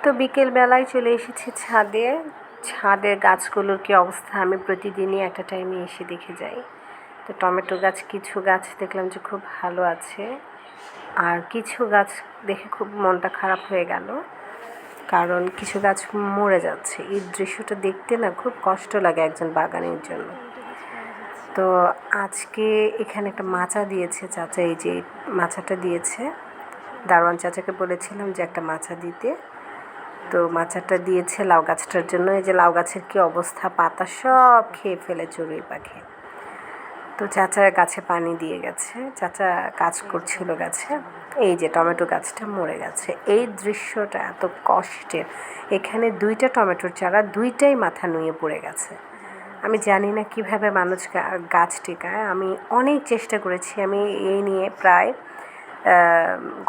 তো বিকেলবেলায় চলে এসেছি ছাদে। ছাদের গাছগুলোর কী অবস্থা আমি প্রতিদিনই একটা টাইমে এসে দেখে যাই। তো টমেটো গাছ কিছু গাছ দেখলাম যে খুব ভালো আছে, আর কিছু গাছ দেখে খুব মনটা খারাপ হয়ে গেল, কারণ কিছু গাছ মরে যাচ্ছে। এই দৃশ্যটা দেখতে না খুব কষ্ট লাগে একজন বাগানের জন্য। তো আজকে এখানে একটা মাচা দিয়েছে চাচা, এই যে মাচাটা দিয়েছে। দারোয়ান চাচাকে বলেছিলাম যে একটা মাচা দিতে, তো মাচাটা দিয়েছে লাউ গাছটার জন্য। এই যে লাউ গাছের কী অবস্থা, পাতা সব খেয়ে ফেলে চড়ুই পাখি। তো চাচা গাছে পানি দিয়ে গেছে, চাচা কাজ করছিল গাছে। এই যে টমেটো গাছটা মরে গেছে। এই দৃশ্যটা এত কষ্টের। এখানে 2টা টমেটোর চারা, 2টাই মাথা নুয়ে পড়ে গেছে। আমি জানি না কিভাবে মানুষ গাছ টেকায়। আমি অনেক চেষ্টা করেছি। আমি এই নিয়ে প্রায়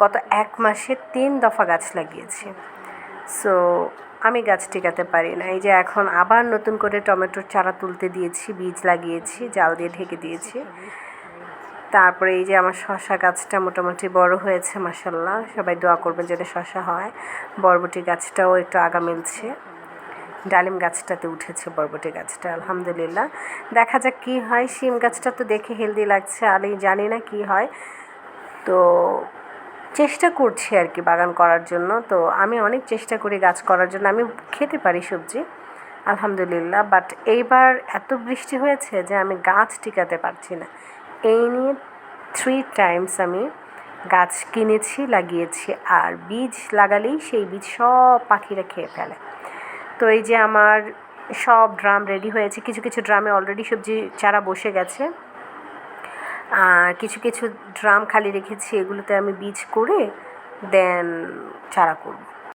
গত 1 মাসে 3 দফা গাছ লাগিয়েছি। সো আমি গাছ টিকাতে পারি না। এই যে এখন আবার নতুন করে টমেটোর চারা তুলতে দিয়েছি, বীজ লাগিয়েছি, জাল দিয়ে ঢেকে দিয়েছি। তারপরে এই যে আমার শসা গাছটা মোটামুটি বড় হয়েছে মাশাআল্লাহ। সবাই দোয়া করবেন যাতে শসা হয়। বরবটি গাছটাও একটু আগা মিলছে। ডালিম গাছটাতে উঠেছে বরবটি গাছটা, আলহামদুলিল্লাহ। দেখা যাক কী হয়। শিম গাছটা তো দেখে হেলদি লাগছে, আমি জানি না কী হয়। তো চেষ্টা করছি আর কি বাগান করার জন্য। তো আমি অনেক চেষ্টা করি গাছ করার জন্য। আমি খেতে পারি সবজি, আলহামদুলিল্লাহ। বাট এইবার এত বৃষ্টি হয়েছে যে আমি গাছ টিকাতে পারছি না। এই নিয়ে 3 টাইমস আমি গাছ কিনেছি, লাগিয়েছি, আর বীজ লাগালেই সেই বীজ সব পাখিরা খেয়ে ফেলে। তো এই যে আমার সব ড্রাম রেডি হয়েছে। কিছু কিছু ড্রামে অলরেডি সবজি চারা বসে গেছে, আর কিছু কিছু ড্রাম খালি রেখেছি, এগুলোতে আমি বীজ করে দেন চারা করব।